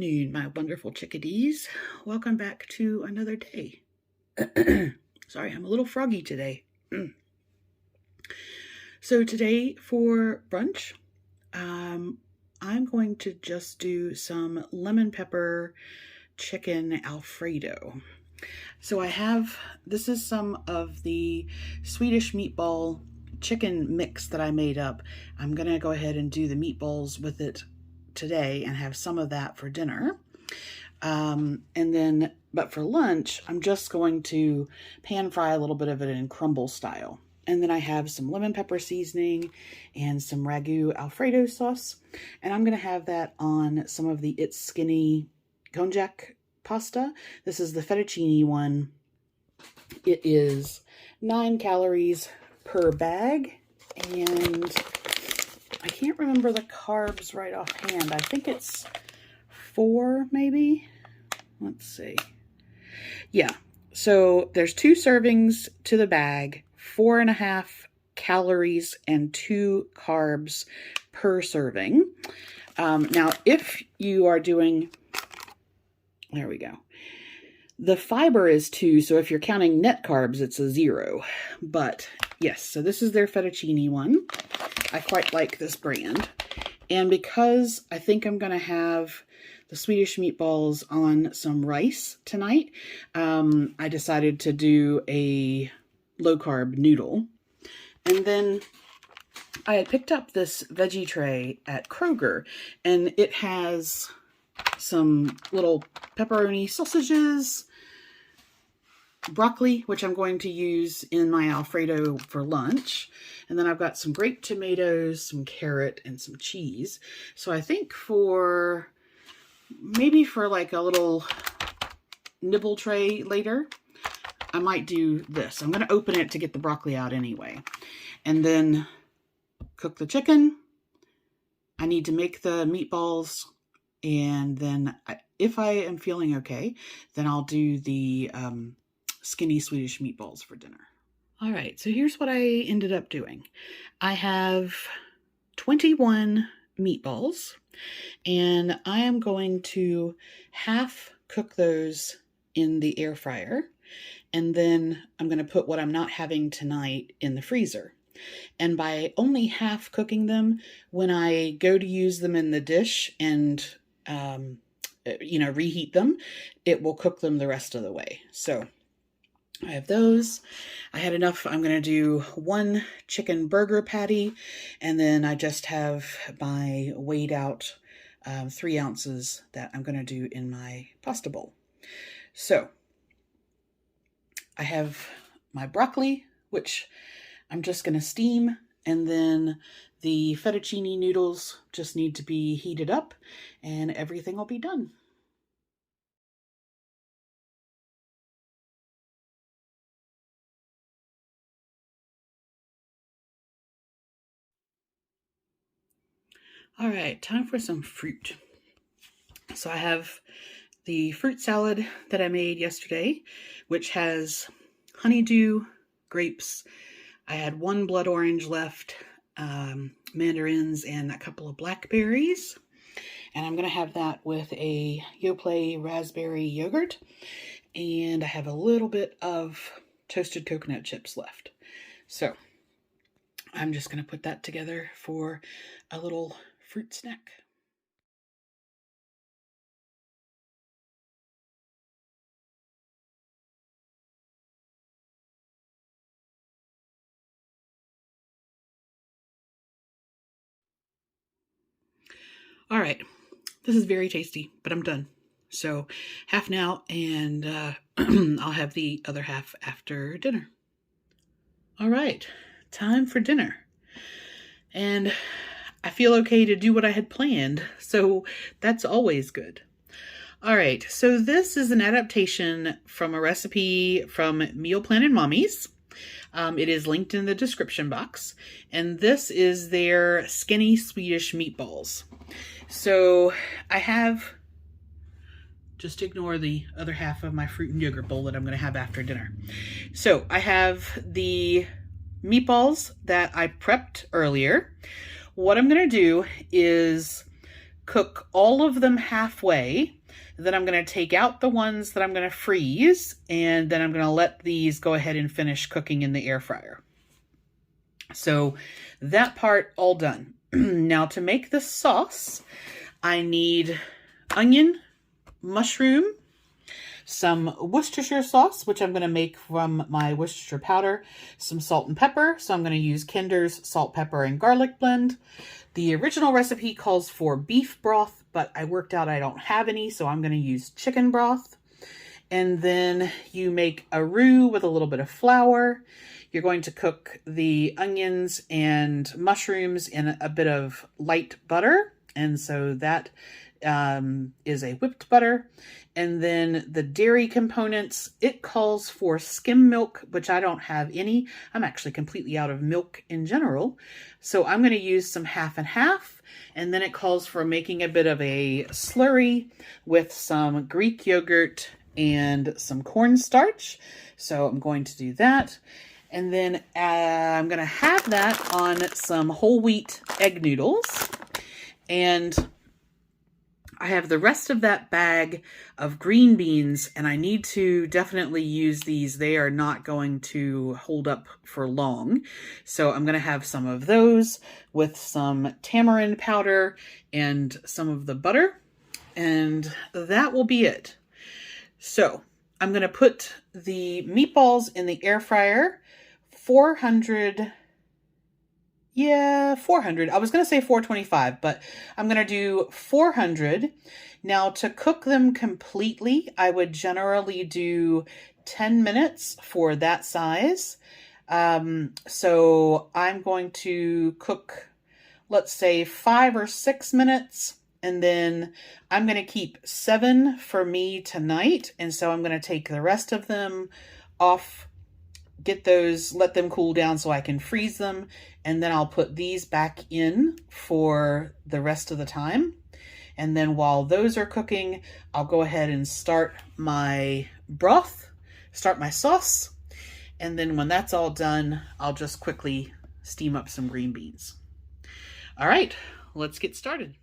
afternoon, my wonderful chickadees. Welcome back to another day. Sorry, I'm a little froggy today. So today for brunch, I'm going to just do some lemon pepper chicken Alfredo. So this is some of the Swedish meatball chicken mix that I made up. I'm going to go ahead and do the meatballs with it today and have some of that for dinner. But for lunch, I'm just going to pan fry a little bit of it in crumble style. And then I have some lemon pepper seasoning and some ragu Alfredo sauce. And I'm going to have that on some of the It's Skinny Konjac pasta. This is the fettuccine one. It is 9 calories per bag. And I can't remember the carbs right offhand. I think it's 4 maybe. Let's see. Yeah. So there's 2 servings to the bag, 4.5 calories and 2 carbs per serving. Now, if you are doing, there we go. The fiber is 2, so if you're counting net carbs, it's a 0. But yes, so this is their fettuccine one. I quite like this brand. And because I think I'm going to have the Swedish meatballs on some rice tonight, I decided to do a low-carb noodle. And then I had picked up this veggie tray at Kroger, and it has some little pepperoni sausages, broccoli, which I'm going to use in my Alfredo for lunch. And then I've got some grape tomatoes, some carrot, and some cheese. So I think maybe for like a little nibble tray later, I might do this. I'm going to open it to get the broccoli out anyway. And then cook the chicken. I need to make the meatballs. And then if I am feeling okay, then I'll do the skinny Swedish meatballs for dinner. All right, so here's what I ended up doing. I have 21 meatballs, and I am going to half cook those in the air fryer, and then I'm going to put what I'm not having tonight in the freezer. And by only half cooking them, when I go to use them in the dish and reheat them, it will cook them the rest of the way. So I have those. I had enough. I'm going to do 1 chicken burger patty, and then I just have my weighed out 3 ounces that I'm going to do in my pasta bowl. So I have my broccoli, which I'm just going to steam, and then the fettuccine noodles just need to be heated up, and everything will be done. All right, time for some fruit. So I have the fruit salad that I made yesterday, which has honeydew, grapes. I had 1 blood orange left, mandarins, and a couple of blackberries. And I'm going to have that with a Yoplait raspberry yogurt. And I have a little bit of toasted coconut chips left. So I'm just going to put that together for a little fruit snack. All right, this is very tasty, but I'm done. So half now, and I'll have the other half after dinner. All right, time for dinner. And I feel okay to do what I had planned, so that's always good. All right, so this is an adaptation from a recipe from Meal Planning Mommies. It is linked in the description box, and this is their skinny Swedish meatballs. So I have, just ignore the other half of my fruit and yogurt bowl that I'm going to have after dinner. So I have the meatballs that I prepped earlier. What I'm going to do is cook all of them halfway Then I'm going to take out the ones that I'm going to freeze, and then I'm going to let these go ahead and finish cooking in the air fryer. So that part all done. Now to make the sauce, I need onion, mushroom, some Worcestershire sauce, which I'm going to make from my Worcestershire powder, some salt and pepper. So I'm going to use Kinder's salt, pepper, and garlic blend. The original recipe calls for beef broth, but I worked out I don't have any, so I'm going to use chicken broth. And then you make a roux with a little bit of flour. You're going to cook the onions and mushrooms in a bit of light butter. And so that is a whipped butter. And then the dairy components, it calls for skim milk, which I don't have any. I'm actually completely out of milk in general. So I'm going to use some half and half. And then it calls for making a bit of a slurry with some Greek yogurt and some cornstarch. So I'm going to do that. And then I'm going to have that on some whole wheat egg noodles. And I have the rest of that bag of green beans, and I need to definitely use these. They are not going to hold up for long. So I'm going to have some of those with some tamarind powder and some of the butter, and that will be it. So I'm going to put the meatballs in the air fryer, 400. Yeah, 400. I was going to say 425, but I'm going to do 400. Now, to cook them completely, I would generally do 10 minutes for that size. So I'm going to cook, let's say 5 or 6 minutes, and then I'm going to keep 7 for me tonight. And so I'm going to take the rest of them off, get those, let them cool down so I can freeze them. And then I'll put these back in for the rest of the time. And then while those are cooking, I'll go ahead and start my broth, start my sauce. And then when that's all done, I'll just quickly steam up some green beans. All right, let's get started.